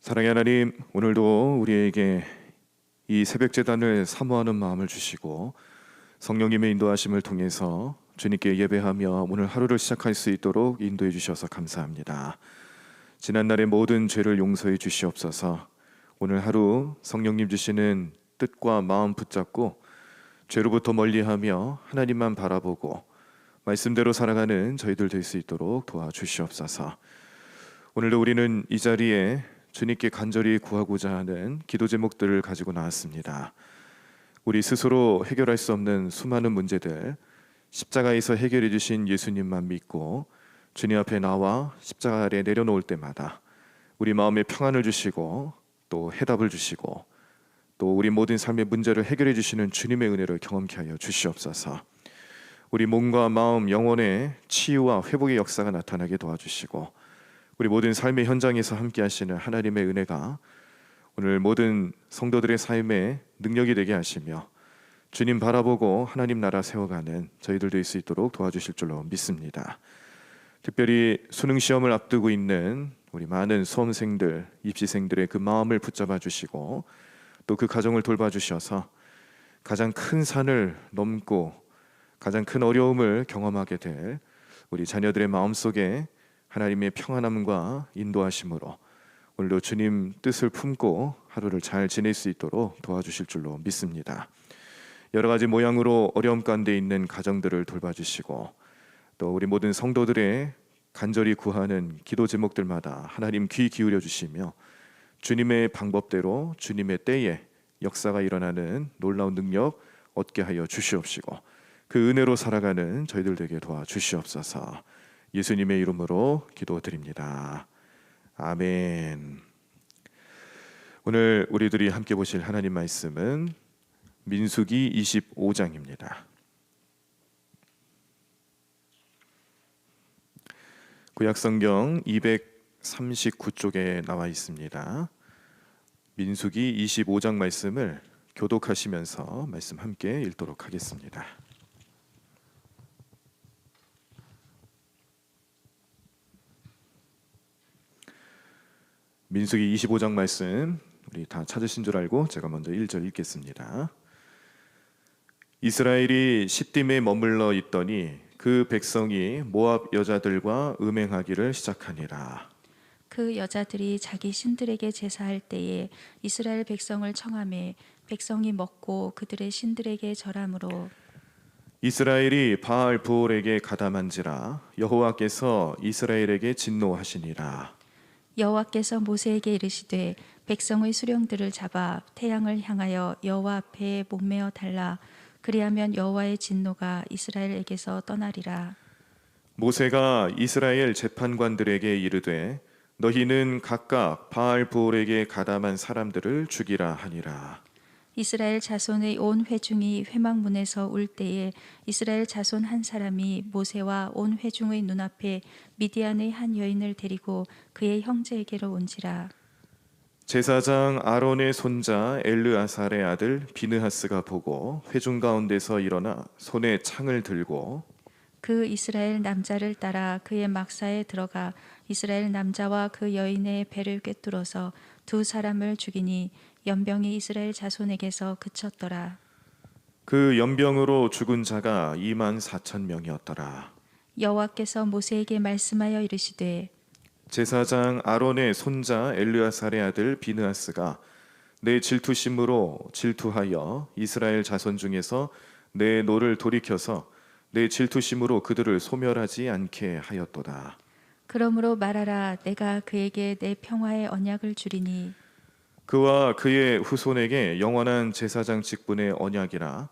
사랑의 하나님, 오늘도 우리에게 이 새벽 제단을 사모하는 마음을 주시고 성령님의 인도하심을 통해서 주님께 예배하며 오늘 하루를 시작할 수 있도록 인도해 주셔서 감사합니다. 지난날의 모든 죄를 용서해 주시옵소서. 오늘 하루 성령님 주시는 뜻과 마음 붙잡고 죄로부터 멀리하며 하나님만 바라보고 말씀대로 살아가는 저희들 될 수 있도록 도와주시옵소서. 오늘도 우리는 이 자리에 주님께 간절히 구하고자 하는 기도 제목들을 가지고 나왔습니다. 우리 스스로 해결할 수 없는 수많은 문제들, 십자가에서 해결해 주신 예수님만 믿고 주님 앞에 나와 십자가 아래 내려놓을 때마다 우리 마음에 평안을 주시고 또 해답을 주시고 또 우리 모든 삶의 문제를 해결해 주시는 주님의 은혜를 경험케 하여 주시옵소서. 우리 몸과 마음, 영혼의 치유와 회복의 역사가 나타나게 도와주시고 우리 모든 삶의 현장에서 함께 하시는 하나님의 은혜가 오늘 모든 성도들의 삶에 능력이 되게 하시며 주님 바라보고 하나님 나라 세워가는 저희들 될 수 있도록 도와주실 줄로 믿습니다. 특별히 수능 시험을 앞두고 있는 우리 많은 수험생들, 입시생들의 그 마음을 붙잡아 주시고 또 그 가정을 돌봐 주셔서 가장 큰 산을 넘고 가장 큰 어려움을 경험하게 될 우리 자녀들의 마음속에 하나님의 평안함과 인도하심으로 오늘도 주님 뜻을 품고 하루를 잘 지낼 수 있도록 도와주실 줄로 믿습니다. 여러 가지 모양으로 어려움 가운데 있는 가정들을 돌봐주시고 또 우리 모든 성도들의 간절히 구하는 기도 제목들마다 하나님 귀 기울여 주시며 주님의 방법대로 주님의 때에 역사가 일어나는 놀라운 능력 얻게 하여 주시옵시고 그 은혜로 살아가는 저희들 되게 도와주시옵소서. 예수님의 이름으로 기도드립니다. 아멘. 오늘 우리들이 함께 보실 하나님 말씀은 민수기 25장입니다. 구약성경 239쪽에 나와 있습니다. 민수기 25장 말씀을 교독하시면서 말씀 함께 읽도록 하겠습니다. 민수기 25장 말씀 우리 다 찾으신 줄 알고 제가 먼저 1절 읽겠습니다. 이스라엘이 시딤에 머물러 있더니 그 백성이 모압 여자들과 음행하기를 시작하니라. 그 여자들이 자기 신들에게 제사할 때에 이스라엘 백성을 청하매 백성이 먹고 그들의 신들에게 절함으로 이스라엘이 바알 부올에게 가담한지라 여호와께서 이스라엘에게 진노하시니라. 여호와께서 모세에게 이르시되 백성의 수령들을 잡아 태양을 향하여 여호와 앞에 목매어 달라. 그리하면 여호와의 진노가 이스라엘에게서 떠나리라. 모세가 이스라엘 재판관들에게 이르되 너희는 각각 바알 부올에게 가담한 사람들을 죽이라 하니라. 이스라엘 자손의 온 회중이 회막문에서 울 때에 이스라엘 자손 한 사람이 모세와 온 회중의 눈앞에 미디안의 한 여인을 데리고 그의 형제에게로 온지라. 제사장 아론의 손자 엘르아살의 아들 비느하스가 보고 회중 가운데서 일어나 손에 창을 들고 그 이스라엘 남자를 따라 그의 막사에 들어가 이스라엘 남자와 그 여인의 배를 꿰뚫어서 두 사람을 죽이니 연병이 이스라엘 자손에게서 그쳤더라. 그 연병으로 죽은 자가 24,000명이었더라. 여호와께서 모세에게 말씀하여 이르시되 제사장 아론의 손자 엘르아살의 아들 비느하스가 내 질투심으로 질투하여 이스라엘 자손 중에서 내 노를 돌이켜서 내 질투심으로 그들을 소멸하지 않게 하였도다. 그러므로 말하라. 내가 그에게 내 평화의 언약을 주리니 그와 그의 후손에게 영원한 제사장 직분의 언약이라.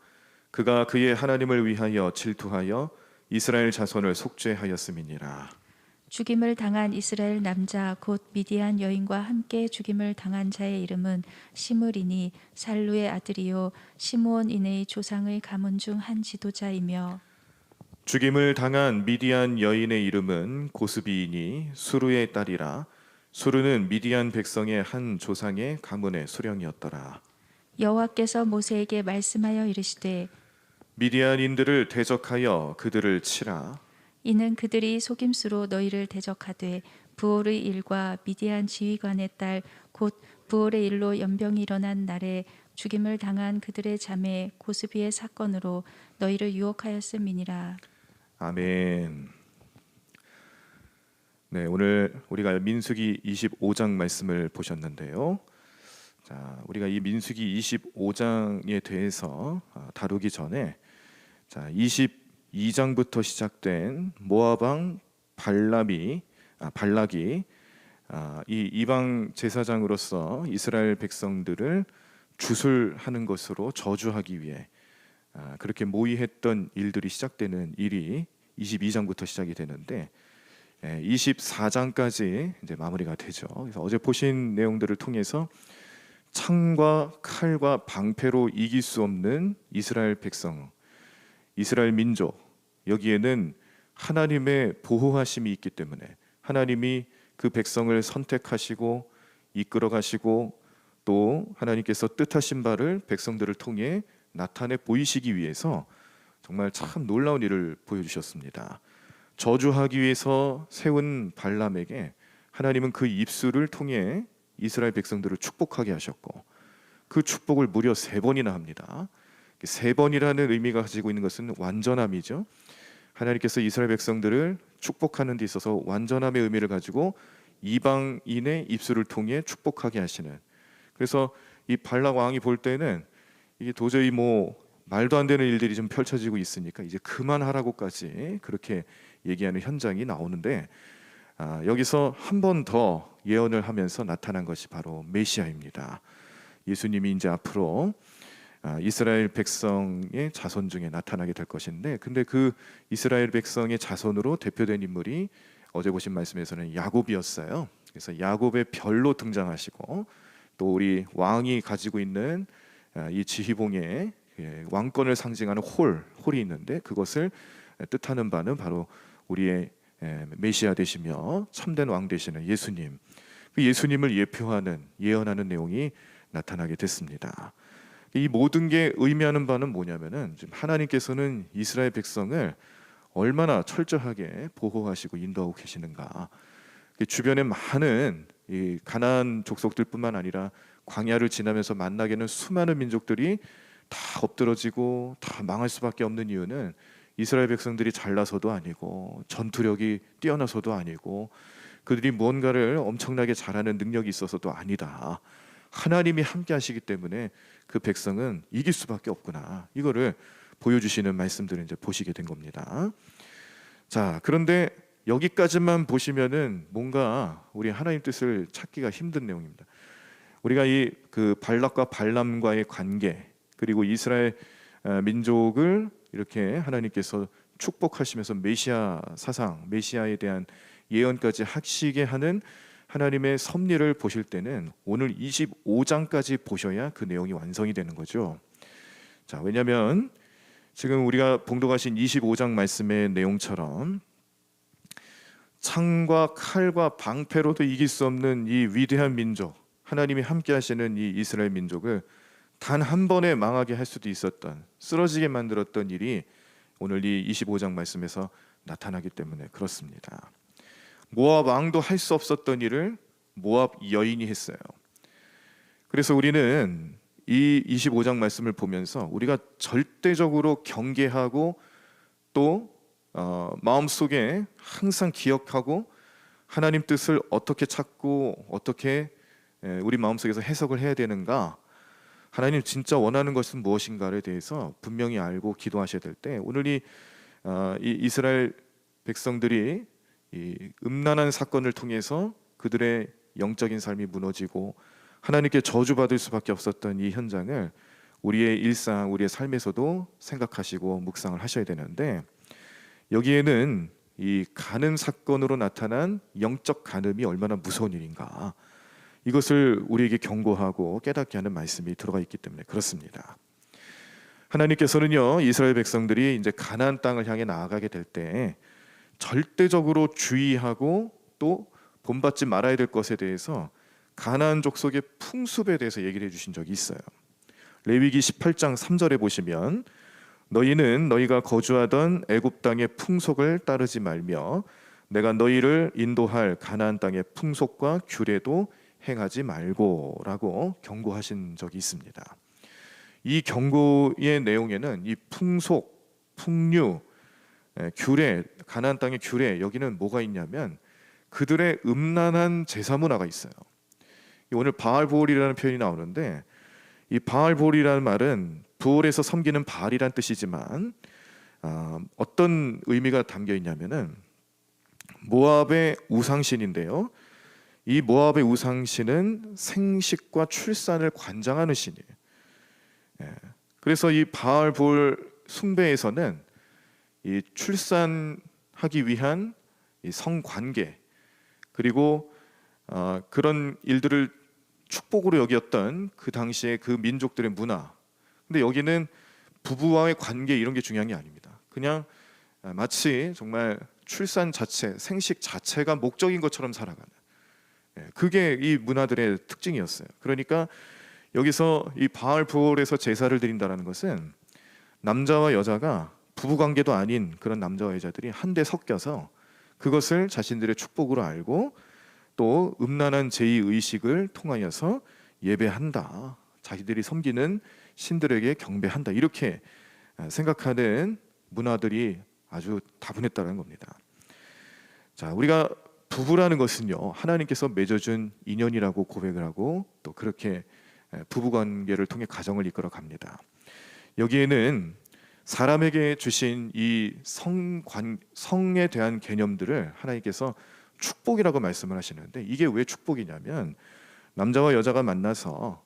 그가 그의 하나님을 위하여 질투하여 이스라엘 자손을 속죄하였음이니라. 죽임을 당한 이스라엘 남자 곧 미디안 여인과 함께 죽임을 당한 자의 이름은 시므리니 살루의 아들이요 시므온 이네의 조상의 가문 중 한 지도자이며 죽임을 당한 미디안 여인의 이름은 고스비이니 수르의 딸이라. 수르는 미디안 백성의 한 조상의 가문의 수령이었더라. 여호와께서 모세에게 말씀하여 이르시되 미디안인들을 대적하여 그들을 치라. 이는 그들이 속임수로 너희를 대적하되 부올의 일과 미디안 지휘관의 딸 곧 부올의 일로 연병이 일어난 날에 죽임을 당한 그들의 자매 고스비의 사건으로 너희를 유혹하였음이니라. 아멘. 네, 오늘 우리가 민수기 25장 말씀을 보셨는데요. 자, 우리가 이 민수기 25장에 대해서 다루기 전에 자, 22장부터 시작된 모압 왕 발락이 이 이방 제사장으로서 이스라엘 백성들을 주술하는 것으로 저주하기 위해 그렇게 모의했던 일들이 시작되는 일이 22장부터 시작이 되는데 24장까지 이제 마무리가 되죠. 그래서 어제 보신 내용들을 통해서 창과 칼과 방패로 이길 수 없는 이스라엘 백성, 이스라엘 민족, 여기에는 하나님의 보호하심이 있기 때문에 하나님이 그 백성을 선택하시고 이끌어 가시고 또 하나님께서 뜻하신 바를 백성들을 통해 나타내 보이시기 위해서 정말 참 놀라운 일을 보여주셨습니다. 저주하기 위해서 세운 발람에게 하나님은 그 입술을 통해 이스라엘 백성들을 축복하게 하셨고 그 축복을 무려 3번이나 합니다. 3번이라는 의미가 가지고 있는 것은 완전함이죠. 하나님께서 이스라엘 백성들을 축복하는 데 있어서 완전함의 의미를 가지고 이방인의 입술을 통해 축복하게 하시는, 그래서 이 발락 왕이 볼 때는 이게 도저히 말도 안 되는 일들이 좀 펼쳐지고 있으니까 이제 그만하라고까지 그렇게 얘기하는 현장이 나오는데 여기서 한 번 더 예언을 하면서 나타난 것이 바로 메시아입니다. 예수님이 이제 앞으로 이스라엘 백성의 자손 중에 나타나게 될 것인데, 근데 그 이스라엘 백성의 자손으로 대표된 인물이 어제 보신 말씀에서는 야곱이었어요. 그래서 야곱의 별로 등장하시고 또 우리 왕이 가지고 있는 이 지휘봉의 왕권을 상징하는 홀이 있는데 그것을 뜻하는 바는 바로 우리의 메시아 되시며 참된 왕 되시는 예수님, 그 예수님을 예표하는 예언하는 내용이 나타나게 됐습니다. 이 모든 게 의미하는 바는 뭐냐면은 지금 하나님께서는 이스라엘 백성을 얼마나 철저하게 보호하시고 인도하고 계시는가. 주변에 많은 이 가나안 족속들뿐만 아니라 광야를 지나면서 만나게 되는 수많은 민족들이 다 엎드러지고 다 망할 수밖에 없는 이유는 이스라엘 백성들이 잘나서도 아니고 전투력이 뛰어나서도 아니고 그들이 무언가를 엄청나게 잘하는 능력이 있어서도 아니다. 하나님이 함께 하시기 때문에 그 백성은 이길 수밖에 없구나. 이거를 보여주시는 말씀들을 이제 보시게 된 겁니다. 자, 그런데 여기까지만 보시면은 뭔가 우리 하나님 뜻을 찾기가 힘든 내용입니다. 우리가 이 그 발락과 발람과의 관계, 그리고 이스라엘 민족을 이렇게 하나님께서 축복하시면서 메시아 사상, 메시아에 대한 예언까지 하시게 하는 하나님의 섭리를 보실 때는 오늘 25장까지 보셔야 그 내용이 완성이 되는 거죠. 자, 왜냐하면 지금 우리가 봉독하신 25장 말씀의 내용처럼 창과 칼과 방패로도 이길 수 없는 이 위대한 민족, 하나님이 함께 하시는 이 이스라엘 민족을 단 한 번에 망하게 할 수도 있었던, 쓰러지게 만들었던 일이 오늘 이 25장 말씀에서 나타나기 때문에 그렇습니다. 모압 왕도 할 수 없었던 일을 모압 여인이 했어요. 그래서 우리는 이 25장 말씀을 보면서 우리가 절대적으로 경계하고 또 마음속에 항상 기억하고 하나님 뜻을 어떻게 찾고 어떻게 우리 마음속에서 해석을 해야 되는가, 하나님 진짜 원하는 것은 무엇인가에 대해서 분명히 알고 기도하셔야 될 때, 오늘 이 이스라엘 백성들이 이 음란한 사건을 통해서 그들의 영적인 삶이 무너지고 하나님께 저주받을 수밖에 없었던 이 현장을 우리의 일상, 우리의 삶에서도 생각하시고 묵상을 하셔야 되는데, 여기에는 이 간음 사건으로 나타난 영적 간음이 얼마나 무서운 일인가, 이것을 우리에게 경고하고 깨닫게 하는 말씀이 들어가 있기 때문에 그렇습니다. 하나님께서는요, 이스라엘 백성들이 이제 가나안 땅을 향해 나아가게 될 때 절대적으로 주의하고 또 본받지 말아야 될 것에 대해서 가나안 족속의 풍습에 대해서 얘기를 해주신 적이 있어요. 레위기 18장 3절에 보시면 너희는 너희가 거주하던 애굽 땅의 풍속을 따르지 말며 내가 너희를 인도할 가나안 땅의 풍속과 규례도 행하지 말고라고 경고하신 적이 있습니다. 이 경고의 내용에는 이 풍속, 풍류, 규례, 가나안 땅의 규례, 여기는 뭐가 있냐면 그들의 음란한 제사 문화가 있어요. 오늘 바알보올이라는 표현이 나오는데, 이 바알보올이라는 말은 부올에서 섬기는 바알이란 뜻이지만 어떤 의미가 담겨 있냐면은 모압의 우상신인데요. 이 모압의 우상신은 생식과 출산을 관장하는 신이에요. 그래서 이 바알볼 숭배에서는 이 출산하기 위한 이 성관계, 그리고 그런 일들을 축복으로 여겼던 그 당시에 그 민족들의 문화. 근데 여기는 부부와의 관계 이런 게 중요한 게 아닙니다. 그냥 마치 정말 출산 자체, 생식 자체가 목적인 것처럼 살아가는, 그게 이 문화들의 특징이었어요. 그러니까 여기서 이 바알보올에서 제사를 드린다는 것은 남자와 여자가 부부관계도 아닌 그런 남자와 여자들이 한데 섞여서 그것을 자신들의 축복으로 알고 또 음란한 제의의식을 통하여서 예배한다, 자기들이 섬기는 신들에게 경배한다, 이렇게 생각하는 문화들이 아주 다분했다는 겁니다. 자, 우리가 부부라는 것은요, 하나님께서 맺어준 인연이라고 고백을 하고 또 그렇게 부부관계를 통해 가정을 이끌어 갑니다. 여기에는 사람에게 주신 이 성에 대한 개념들을 하나님께서 축복이라고 말씀을 하시는데, 이게 왜 축복이냐면 남자와 여자가 만나서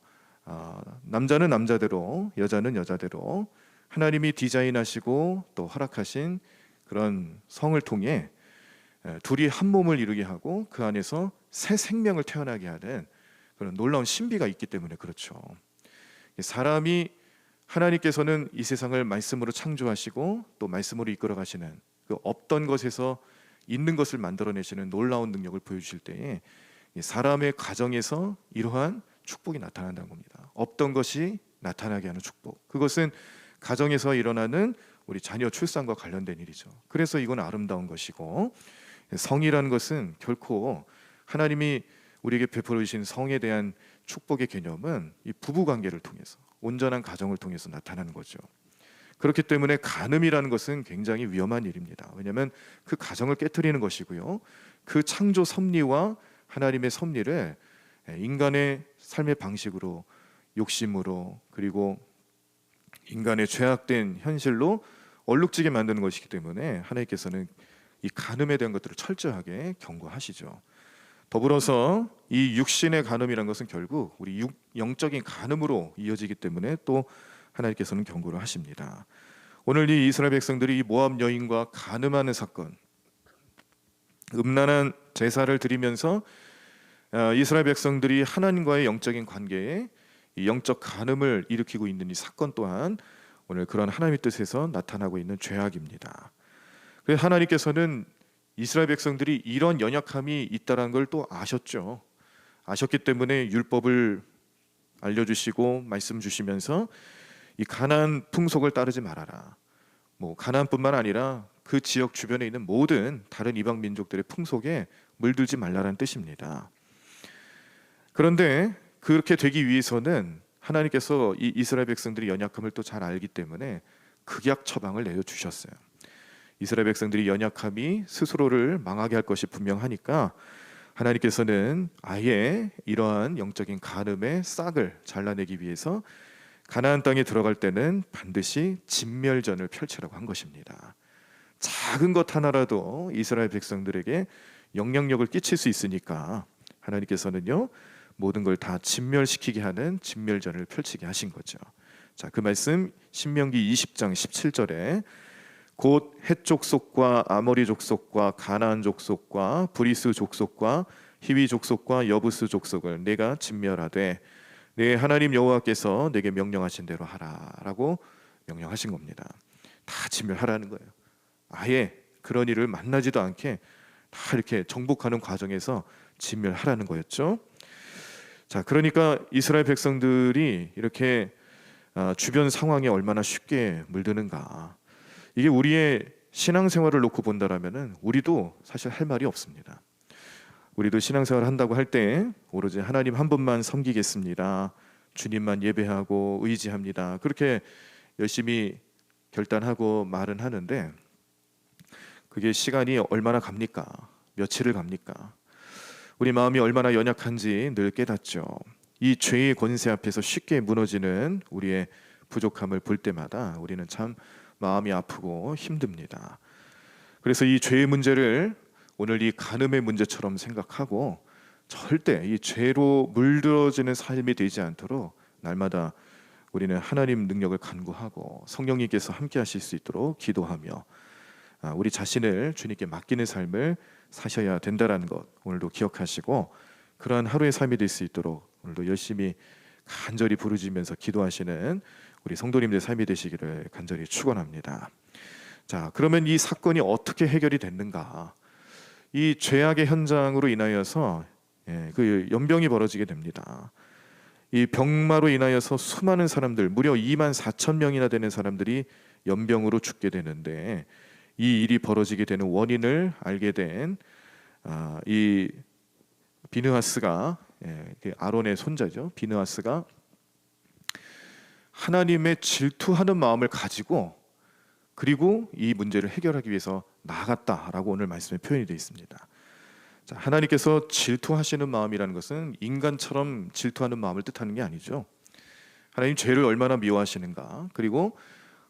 남자는 남자대로, 여자는 여자대로 하나님이 디자인하시고 또 허락하신 그런 성을 통해 둘이 한 몸을 이루게 하고 그 안에서 새 생명을 태어나게 하는 그런 놀라운 신비가 있기 때문에 그렇죠. 사람이, 하나님께서는 이 세상을 말씀으로 창조하시고 또 말씀으로 이끌어 가시는, 그 없던 것에서 있는 것을 만들어내시는 놀라운 능력을 보여주실 때에 사람의 가정에서 이러한 축복이 나타난다는 겁니다. 없던 것이 나타나게 하는 축복, 그것은 가정에서 일어나는 우리 자녀 출산과 관련된 일이죠. 그래서 이건 아름다운 것이고, 성이라는 것은 결코 하나님이 우리에게 베풀어 주신 성에 대한 축복의 개념은 이 부부 관계를 통해서, 온전한 가정을 통해서 나타나는 거죠. 그렇기 때문에 간음이라는 것은 굉장히 위험한 일입니다. 왜냐하면 그 가정을 깨트리는 것이고요, 그 창조 섭리와 하나님의 섭리를 인간의 삶의 방식으로, 욕심으로, 그리고 인간의 죄악된 현실로 얼룩지게 만드는 것이기 때문에 하나님께서는 이 간음에 대한 것들을 철저하게 경고하시죠. 더불어서 이 육신의 간음이라는 것은 결국 우리 영적인 간음으로 이어지기 때문에 또 하나님께서는 경고를 하십니다. 오늘 이 이스라엘 백성들이 이 모압 여인과 간음하는 사건, 음란한 제사를 드리면서 이스라엘 백성들이 하나님과의 영적인 관계에 이 영적 간음을 일으키고 있는 이 사건 또한 오늘 그런 하나님의 뜻에서 나타나고 있는 죄악입니다. 그래서 하나님께서는 이스라엘 백성들이 이런 연약함이 있다는 걸 또 아셨죠. 아셨기 때문에 율법을 알려주시고 말씀 주시면서 이 가나안 풍속을 따르지 말아라, 뭐 가나안뿐만 아니라 그 지역 주변에 있는 모든 다른 이방 민족들의 풍속에 물들지 말라라는 뜻입니다. 그런데 그렇게 되기 위해서는 하나님께서 이 이스라엘 백성들이 연약함을 또 잘 알기 때문에 극약 처방을 내려주셨어요. 이스라엘 백성들이 연약함이 스스로를 망하게 할 것이 분명하니까 하나님께서는 아예 이러한 영적인 간음의 싹을 잘라내기 위해서 가나안 땅에 들어갈 때는 반드시 진멸전을 펼치라고 한 것입니다. 작은 것 하나라도 이스라엘 백성들에게 영향력을 끼칠 수 있으니까 하나님께서는요, 모든 걸 다 진멸시키게 하는 진멸전을 펼치게 하신 거죠. 자, 그 말씀 신명기 20장 17절에 곧 헷 족속과 아모리 족속과 가나안 족속과 브리스 족속과 히위 족속과 여부스 족속을 내가 진멸하되 내 하나님 여호와께서 내게 명령하신 대로 하라라고 명령하신 겁니다. 다 진멸하라는 거예요. 아예 그런 일을 만나지도 않게 다 이렇게 정복하는 과정에서 진멸하라는 거였죠. 자, 그러니까 이스라엘 백성들이 이렇게 주변 상황에 얼마나 쉽게 물드는가, 이게 우리의 신앙생활을 놓고 본다라면은 우리도 사실 할 말이 없습니다. 우리도 신앙생활 한다고 할 때 오로지 하나님 한 분만 섬기겠습니다, 주님만 예배하고 의지합니다, 그렇게 열심히 결단하고 말은 하는데 그게 시간이 얼마나 갑니까? 며칠을 갑니까? 우리 마음이 얼마나 연약한지 늘 깨닫죠. 이 죄의 권세 앞에서 쉽게 무너지는 우리의 부족함을 볼 때마다 우리는 참 마음이 아프고 힘듭니다. 그래서 이 죄의 문제를 오늘 이 간음의 문제처럼 생각하고 절대 이 죄로 물들어지는 삶이 되지 않도록 날마다 우리는 하나님 능력을 간구하고 성령님께서 함께 하실 수 있도록 기도하며 우리 자신을 주님께 맡기는 삶을 사셔야 된다는 것 오늘도 기억하시고 그러한 하루의 삶이 될 수 있도록 오늘도 열심히 간절히 부르짖으면서 기도하시는 우리 성도님들의 삶이 되시기를 간절히 축원합니다. 자, 그러면 이 사건이 어떻게 해결이 됐는가? 이 죄악의 현장으로 인하여서 그 연병이 벌어지게 됩니다. 이 병마로 인하여서 수많은 사람들, 무려 2만 4천 명이나 되는 사람들이 연병으로 죽게 되는데 이 일이 벌어지게 되는 원인을 알게 된 이 비느하스가, 아론의 손자죠. 비느하스가 하나님의 질투하는 마음을 가지고 그리고 이 문제를 해결하기 위해서 나아갔다라고 오늘 말씀에 표현이 되어 있습니다. 자, 하나님께서 질투하시는 마음이라는 것은 인간처럼 질투하는 마음을 뜻하는 게 아니죠. 하나님 죄를 얼마나 미워하시는가, 그리고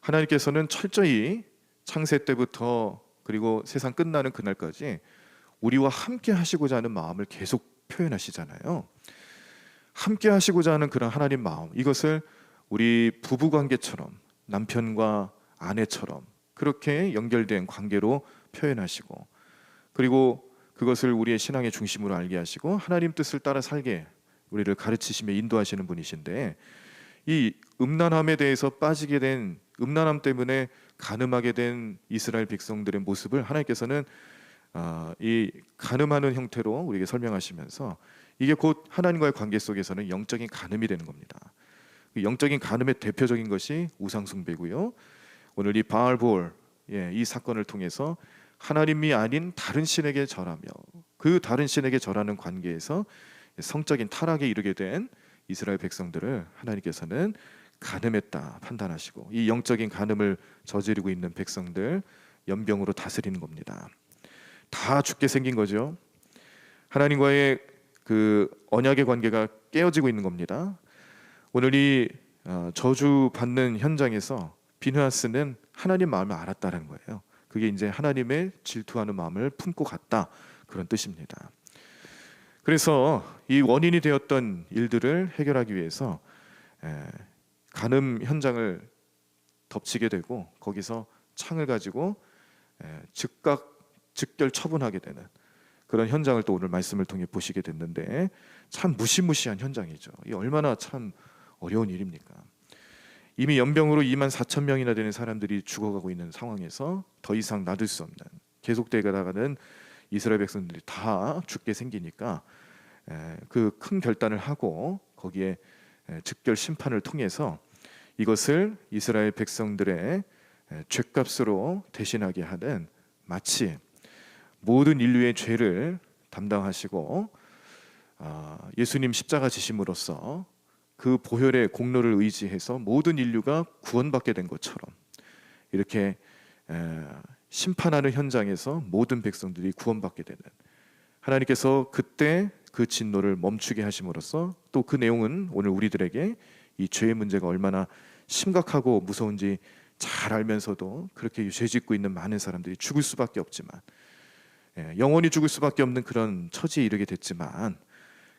하나님께서는 철저히 창세 때부터 그리고 세상 끝나는 그날까지 우리와 함께 하시고자 하는 마음을 계속 표현하시잖아요. 함께 하시고자 하는 그런 하나님 마음, 이것을 우리 부부관계처럼 남편과 아내처럼 그렇게 연결된 관계로 표현하시고 그리고 그것을 우리의 신앙의 중심으로 알게 하시고 하나님 뜻을 따라 살게 우리를 가르치시며 인도하시는 분이신데 이 음란함에 대해서 빠지게 된, 음란함 때문에 간음하게 된 이스라엘 백성들의 모습을 하나님께서는 이 간음하는 형태로 우리에게 설명하시면서 이게 곧 하나님과의 관계 속에서는 영적인 간음이 되는 겁니다. 영적인 간음의 대표적인 것이 우상숭배고요. 오늘 이 바알볼, 이 사건을 통해서 하나님이 아닌 다른 신에게 절하며 그 다른 신에게 절하는 관계에서 성적인 타락에 이르게 된 이스라엘 백성들을 하나님께서는 간음했다 판단하시고 이 영적인 간음을 저지르고 있는 백성들 연병으로 다스리는 겁니다. 다 죽게 생긴 거죠. 하나님과의 그 언약의 관계가 깨어지고 있는 겁니다. 오늘 이 저주 받는 현장에서 비느하스는 하나님 마음을 알았다는 거예요. 그게 이제 하나님의 질투하는 마음을 품고 갔다, 그런 뜻입니다. 그래서 이 원인이 되었던 일들을 해결하기 위해서 간음 현장을 덮치게 되고 거기서 창을 가지고 즉결 처분하게 되는 그런 현장을 또 오늘 말씀을 통해 보시게 됐는데 참 무시무시한 현장이죠. 이 얼마나 참 어려운 일입니까? 이미 연병으로 2만 4천 명이나 되는 사람들이 죽어가고 있는 상황에서 더 이상 놔둘 수 없는, 계속되게 나가는 이스라엘 백성들이 다 죽게 생기니까 그 큰 결단을 하고 거기에 즉결 심판을 통해서 이것을 이스라엘 백성들의 죄값으로 대신하게 하는, 마치 모든 인류의 죄를 담당하시고 예수님 십자가 지심으로써 그 보혈의 공로를 의지해서 모든 인류가 구원받게 된 것처럼 이렇게 심판하는 현장에서 모든 백성들이 구원받게 되는, 하나님께서 그때 그 진노를 멈추게 하심으로써 또 그 내용은 오늘 우리들에게 이 죄의 문제가 얼마나 심각하고 무서운지 잘 알면서도 그렇게 죄짓고 있는 많은 사람들이 죽을 수밖에 없지만, 영원히 죽을 수밖에 없는 그런 처지에 이르게 됐지만,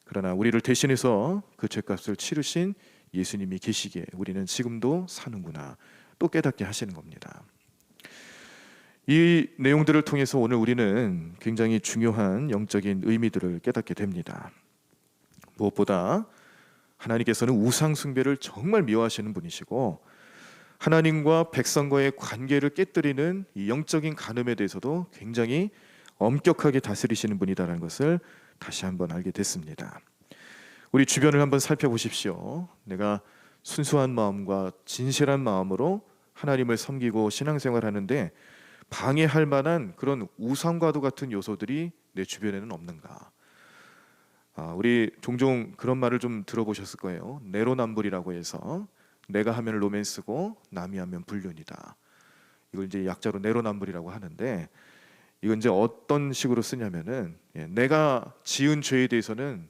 그러나 우리를 대신해서 그 죄값을 치르신 예수님이 계시기에 우리는 지금도 사는구나 또 깨닫게 하시는 겁니다. 이 내용들을 통해서 오늘 우리는 굉장히 중요한 영적인 의미들을 깨닫게 됩니다. 무엇보다 하나님께서는 우상 숭배를 정말 미워하시는 분이시고 하나님과 백성과의 관계를 깨뜨리는 이 영적인 간음에 대해서도 굉장히 엄격하게 다스리시는 분이다라는 것을 다시 한번 알게 됐습니다. 우리 주변을 한번 살펴보십시오. 내가 순수한 마음과 진실한 마음으로 하나님을 섬기고 신앙생활하는데 방해할 만한 그런 우상과도 같은 요소들이 내 주변에는 없는가? 우리 종종 그런 말을 좀 들어보셨을 거예요. 내로남불이라고 해서 내가 하면 로맨스고 남이 하면 불륜이다. 이걸 이제 약자로 내로남불이라고 하는데, 이건 이제 어떤 식으로 쓰냐면은 내가 지은 죄에 대해서는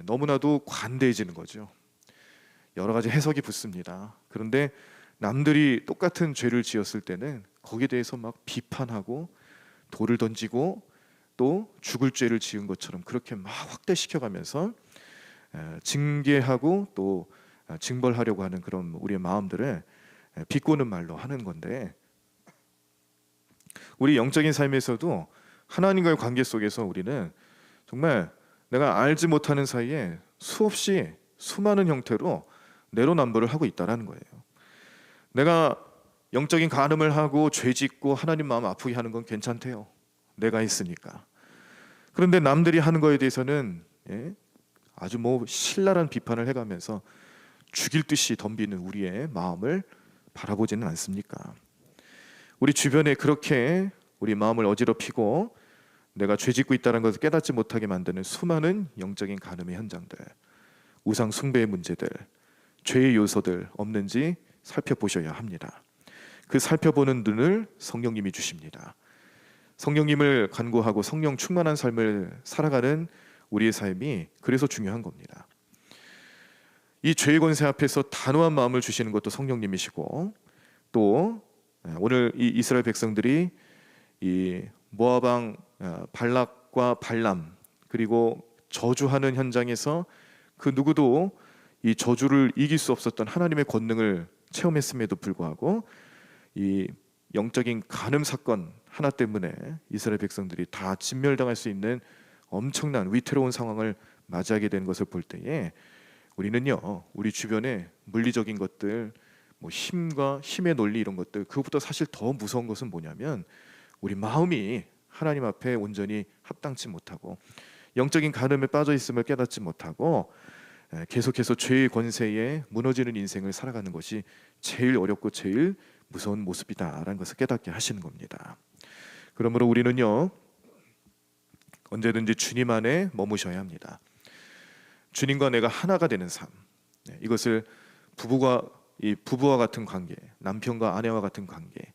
너무나도 관대해지는 거죠. 여러 가지 해석이 붙습니다. 그런데 남들이 똑같은 죄를 지었을 때는 거기에 대해서 막 비판하고 돌을 던지고 또 죽을 죄를 지은 것처럼 그렇게 막 확대시켜가면서 징계하고 또 징벌하려고 하는 그런 우리의 마음들을 비꼬는 말로 하는 건데, 우리 영적인 삶에서도 하나님과의 관계 속에서 우리는 정말 내가 알지 못하는 사이에 수없이 수많은 형태로 내로남불을 하고 있다라는 거예요. 내가 영적인 간음을 하고 죄 짓고 하나님 마음 아프게 하는 건 괜찮대요. 내가 했으니까. 그런데 남들이 하는 거에 대해서는 아주 신랄한 비판을 해가면서 죽일 듯이 덤비는 우리의 마음을 바라보지는 않습니까? 우리 주변에 그렇게 우리 마음을 어지럽히고 내가 죄 짓고 있다는 것을 깨닫지 못하게 만드는 수많은 영적인 간음의 현장들, 우상 숭배의 문제들, 죄의 요소들 없는지 살펴보셔야 합니다. 그 살펴보는 눈을 성령님이 주십니다. 성령님을 간구하고 성령 충만한 삶을 살아가는 우리의 삶이 그래서 중요한 겁니다. 이 죄의 권세 앞에서 단호한 마음을 주시는 것도 성령님이시고, 또 오늘 이 이스라엘 백성들이 이 모압 왕 발락과 발람, 그리고 저주하는 현장에서 그 누구도 이 저주를 이길 수 없었던 하나님의 권능을 체험했음에도 불구하고 이 영적인 간음 사건 하나 때문에 이스라엘 백성들이 다 진멸당할 수 있는 엄청난 위태로운 상황을 맞이하게 된 것을 볼 때에 우리는요, 우리 주변에 물리적인 것들, 힘과 힘의 논리 이런 것들, 그것보다 사실 더 무서운 것은 뭐냐면 우리 마음이 하나님 앞에 온전히 합당치 못하고 영적인 간음에 빠져 있음을 깨닫지 못하고 계속해서 죄의 권세에 무너지는 인생을 살아가는 것이 제일 어렵고 제일 무서운 모습이다라는 것을 깨닫게 하시는 겁니다. 그러므로 우리는요, 언제든지 주님 안에 머무셔야 합니다. 주님과 내가 하나가 되는 삶, 이것을 부부와 같은 관계, 남편과 아내와 같은 관계,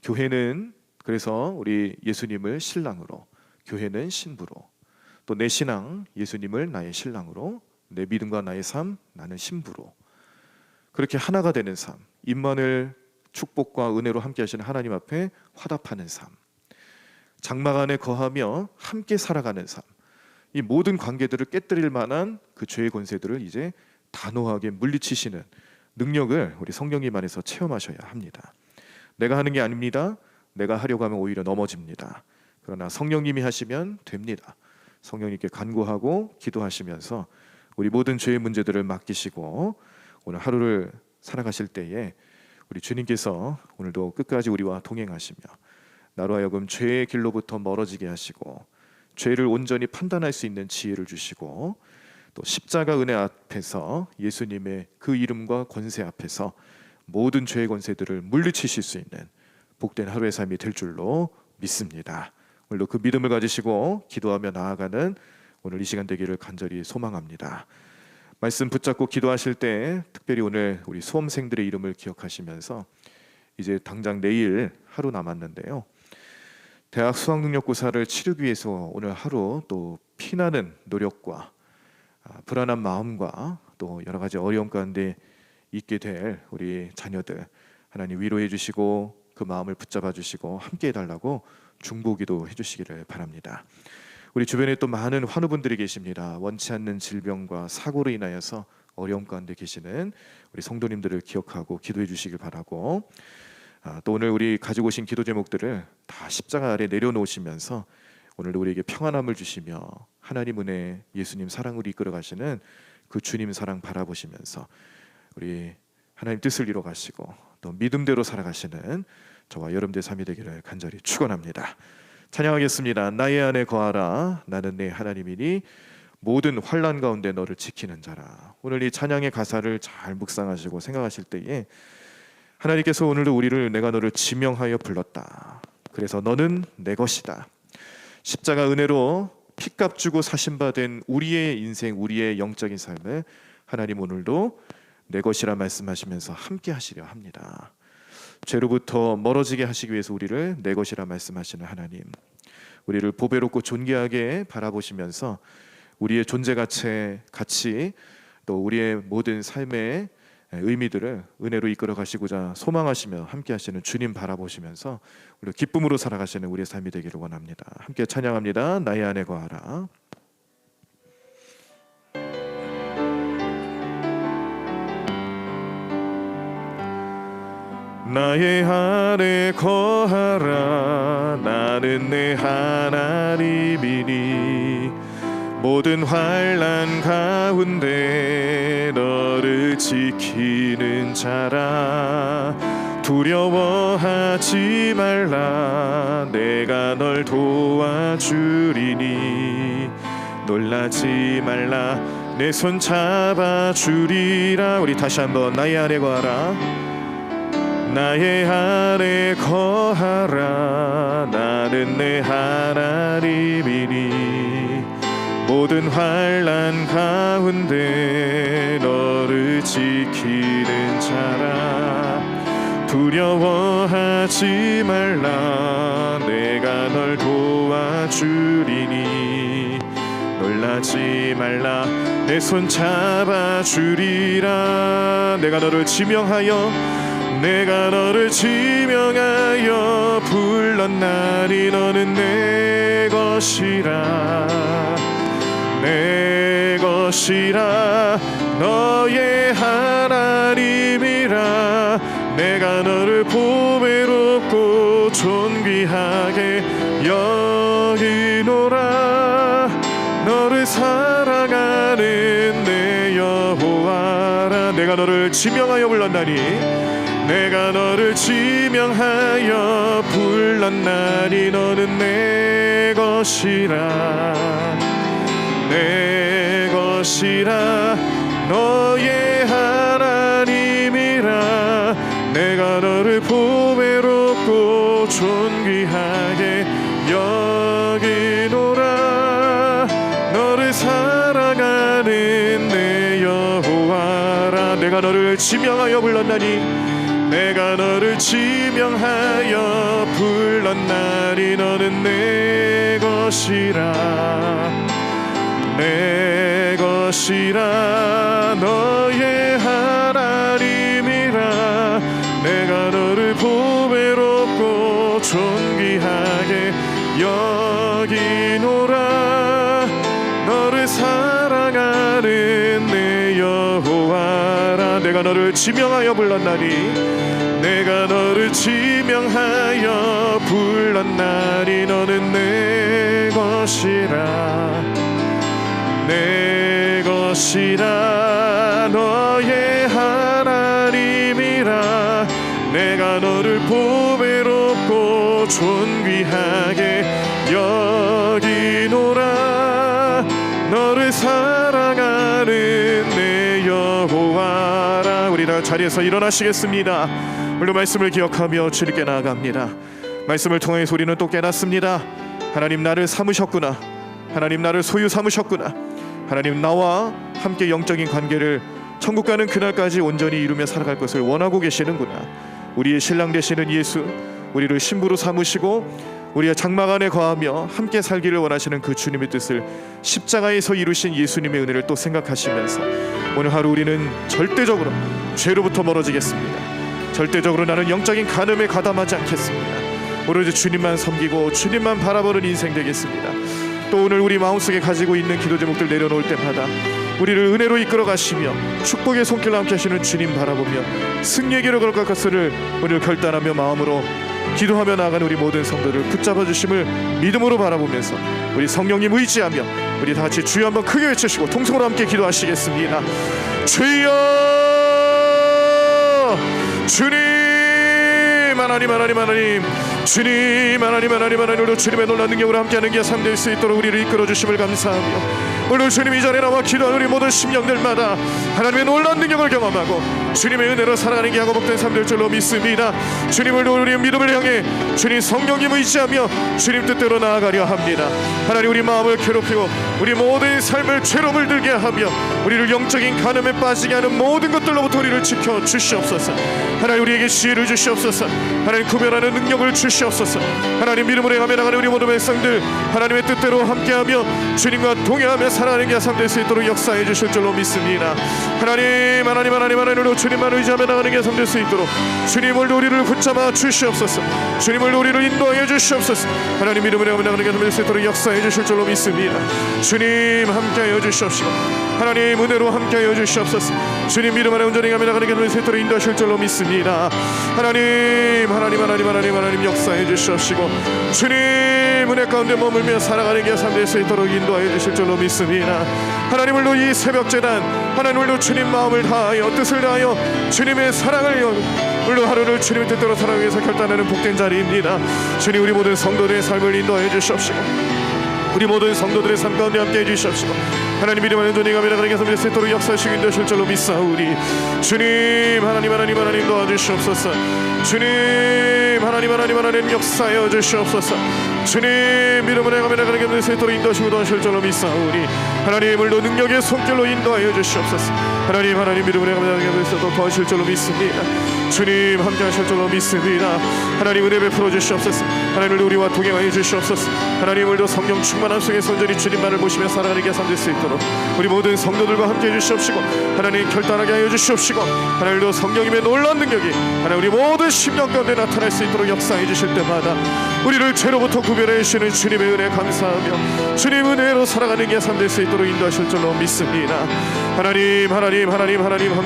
교회는 그래서 우리 예수님을 신랑으로, 교회는 신부로, 또 내 신앙 예수님을 나의 신랑으로, 내 믿음과 나의 삶 나는 신부로, 그렇게 하나가 되는 삶, 임마누엘 축복과 은혜로 함께 하시는 하나님 앞에 화답하는 삶, 장막 안에 거하며 함께 살아가는 삶, 이 모든 관계들을 깨뜨릴 만한 그 죄의 권세들을 이제 단호하게 물리치시는 능력을 우리 성령님 안에서 체험하셔야 합니다. 내가 하는 게 아닙니다. 내가 하려고 하면 오히려 넘어집니다. 그러나 성령님이 하시면 됩니다. 성령님께 간구하고 기도하시면서 우리 모든 죄의 문제들을 맡기시고 오늘 하루를 살아가실 때에 우리 주님께서 오늘도 끝까지 우리와 동행하시며 나로 하여금 죄의 길로부터 멀어지게 하시고 죄를 온전히 판단할 수 있는 지혜를 주시고 또 십자가 은혜 앞에서 예수님의 그 이름과 권세 앞에서 모든 죄의 권세들을 물리치실 수 있는 복된 하루의 삶이 될 줄로 믿습니다. 오늘도 그 믿음을 가지시고 기도하며 나아가는 오늘 이 시간 되기를 간절히 소망합니다. 말씀 붙잡고 기도하실 때 특별히 오늘 우리 수험생들의 이름을 기억하시면서 이제 당장 내일 하루 남았는데요, 대학 수학능력고사를 치르기 위해서 오늘 하루 또 피나는 노력과 불안한 마음과 또 여러 가지 어려움 가운데 있게 될 우리 자녀들 하나님 위로해 주시고 그 마음을 붙잡아 주시고 함께 해달라고 중보기도 해주시기를 바랍니다. 우리 주변에 또 많은 환우분들이 계십니다. 원치 않는 질병과 사고로 인하여서 어려움 가운데 계시는 우리 성도님들을 기억하고 기도해 주시길 바라고, 또 오늘 우리 가지고 오신 기도 제목들을 다 십자가 아래 내려놓으시면서 오늘도 우리에게 평안함을 주시며 하나님 은혜, 예수님 사랑으로 이끌어 가시는 그 주님 사랑 바라보시면서 우리 하나님 뜻을 이뤄 가시고 또 믿음대로 살아가시는 저와 여러분들의 삶이 되기를 간절히 축원합니다. 찬양하겠습니다. 나의 안에 거하라, 나는 내 하나님이니 모든 환난 가운데 너를 지키는 자라. 오늘 이 찬양의 가사를 잘 묵상하시고 생각하실 때에 하나님께서 오늘도 우리를 내가 너를 지명하여 불렀다. 그래서 너는 내 것이다. 십자가 은혜로 피값 주고 사신받은 우리의 인생, 우리의 영적인 삶을 하나님 오늘도 내 것이라 말씀하시면서 함께 하시려 합니다. 죄로부터 멀어지게 하시기 위해서 우리를 내 것이라 말씀하시는 하나님, 우리를 보배롭고 존귀하게 바라보시면서 우리의 존재 가치 또 우리의 모든 삶의 의미들을 은혜로 이끌어 가시고자 소망하시며 함께 하시는 주님 바라보시면서 우리 기쁨으로 살아가시는 우리의 삶이 되기를 원합니다. 함께 찬양합니다. 나의 안에 거하라. 나의 안에 거하라. 나는 내 하나님이니 모든 환난 가운데 너를 지키는 자라. 두려워하지 말라. 내가 널 도와주리니 놀라지 말라. 내 손 잡아주리라. 우리 다시 한번 나의 안에 거하라. 나의 안에 거하라. 나는 내 하나님이니 모든 환난 가운데 너를 지키는 자라. 두려워하지 말라. 내가 널 도와주리니 놀라지 말라. 내 손 잡아주리라. 내가 너를 지명하여 불렀나니 너는 내 것이라. 내 것이라. 너의 하나님이라. 내가 너를 보배롭고 존귀하게 여기노라. 너를 사랑하는 내 여호와라. 내가 너를 지명하여 불렀나니 내가 너를 지명하여 불렀나니 너는 내 것이라. 내 것이라. 너의 하나님이라. 내가 너를 보배롭고 존귀하게 여기노라. 너를 사랑하는 내 여호와라. 내가 너를 지명하여 불렀나니 내가 너를 지명하여 불렀나니 너는 내 것이라. 내 것이라. 너의 하나님이라. 내가 너를 보배롭고 존귀하게 여기노라. 너를 사랑하는 내 여호와라. 내가 너를 지명하여 불렀나니 내가 너를 지명하여 불렀나니 너는 내 것이라. 내 것이라. 너의 하나님이라. 내가 너를 보배롭고 존귀하게 여기노라. 너를 사랑하는 내 여호와라. 우리 다 자리에서 일어나시겠습니다. 오늘 말씀을 기억하며 주님께 나아갑니다. 말씀을 통해서 우리는 또 깨닫습니다. 하나님 나를 삼으셨구나. 하나님 나를 소유 삼으셨구나. 하나님 나와 함께 영적인 관계를 천국 가는 그날까지 온전히 이루며 살아갈 것을 원하고 계시는구나. 우리의 신랑 되시는 예수, 우리를 신부로 삼으시고 우리의 장막 안에 거하며 함께 살기를 원하시는 그 주님의 뜻을 십자가에서 이루신 예수님의 은혜를 또 생각하시면서 오늘 하루 우리는 절대적으로 죄로부터 멀어지겠습니다. 절대적으로 나는 영적인 간음에 가담하지 않겠습니다. 오로지 주님만 섬기고 주님만 바라보는 인생 되겠습니다. 또 오늘 우리 마음속에 가지고 있는 기도 제목들 내려놓을 때마다 우리를 은혜로 이끌어 가시며 축복의 손길로 함께 하시는 주님 바라보며 승리의 길을 걸어갈 것을 오늘 결단하며 마음으로 기도하며 나아가는 우리 모든 성도를 붙잡아 주심을 믿음으로 바라보면서 우리 성령님 의지하며 우리 다 같이 주여 한번 크게 외치시고 통성으로 함께 기도하시겠습니다. 주여! 주님 하나님 주님 하나님 오늘 주님의 놀라운 능력으로 함께하는 게 삶 될 수 있도록 우리를 이끌어 주심을 감사하며 오늘 주님 이 자리에 나와 기도하는 우리 모든 심령들마다 하나님의 놀라운 능력을 경험하고 주님의 은혜로 살아가는 게 하고 복된 삶 될 줄로 믿습니다. 주님을 우리의 믿음을 향해 주님 성령님 의지하며 주님 뜻대로 나아가려 합니다. 하나님, 우리 마음을 괴롭히고 우리 모든 삶을 죄로 물들게 하며 우리를 영적인 간음에 빠지게 하는 모든 것들로부터 우리를 지켜 주시옵소서. 하나님, 우리에게 지혜를 주시옵소서. 하나님, 구별하는 능력을 주시옵소서. 하나님, 믿음으로 행하며 나가는 우리 모든 백성들 하나님의 뜻대로 함께하며 주님과 동행하며 살아가는 게 삶 될 수 있도록 역사해 주실 줄로 믿습니다. 하나님, 하나님, 하나님, 하나님으로 주님만 의지하며 나가는 게 삶 될 수 있도록 주님을 우리를 붙잡아 주시옵소서. 주님을 우리를 인도하여 주시옵소서. 하나님, 믿음으로 행하며 나가는 게 삶 될 수 있도록 역사해 주실 줄로 믿습니다. 주님 함께하여 주시옵시고 하나님 은혜로 함께하여 주시옵소서. 주님 믿음 안에 온전히 가며 나가는 게 삶 될 수 있도록 인도하실 줄로 믿습니다. 하나님, 하나님, 하나님, 하나님, 하나님 역사해 주시옵시고 주님 은혜 가운데 머물며 살아가는 게 삶 될 수 있도록 인도하여 주실 줄로 믿습니다. 하나님을로 이 새벽 제단 하나님을로 주님 마음을 다하여 뜻을 다하여 주님의 사랑을 물로 하루를 주님의 뜻대로 살아가기 위해서 결단하는 복된 자리입니다. 주님, 우리 모든 성도들의 삶을 인도하여 주시옵시고 우리 모든 성도들의 삶 가운데 함께해 주시옵시고 하나님 믿음 안에 온전히 가며 나가는 게 삶 될 수 있도록 역사하시고 인도하실 줄로 믿사오니 주님 하나님, 하나님, 하나님 도와주시옵소서. 주님 하나님, 하나님, 하나님 역사하여 주시옵소서. 주님 믿음을 행하며 나가는 게 될 수 있도록 인도하시고 도와주실 줄로 믿사오니 하나님 물로 능력의 손길로 인도하여 주시옵소서. 하나님, 하나님 믿음을 행하며 나가는 게 될 수 있도록 도와주실 줄로 믿습니다. 주님 함께 하실 줄로 믿습니다. 하나님 은혜 베풀어 주시옵소서. 하나님 우리와 동행하여 주시옵소서. 하나님 오늘도 성령 충만함 속에서 온전히 주님만을 모시며 살아가는 게 삶 될 수 있도록 우리 모든 성도들과 함께 해주시옵시고 하나님 결단하게 하여 주시옵시고 하나님도 성령님의 놀라운 능력이 하나님 우리 모든 심령 가운데 나타날 수 있도록 역사해 주실 때마다 우리를 죄로부터 구별해 주시는 주님의 은혜 감사하며 주님 은혜로 살아가는 게 삶 될 수 있도록 인도하실 줄로 믿습니다. 하나님, 하나님, 하나님, 하나님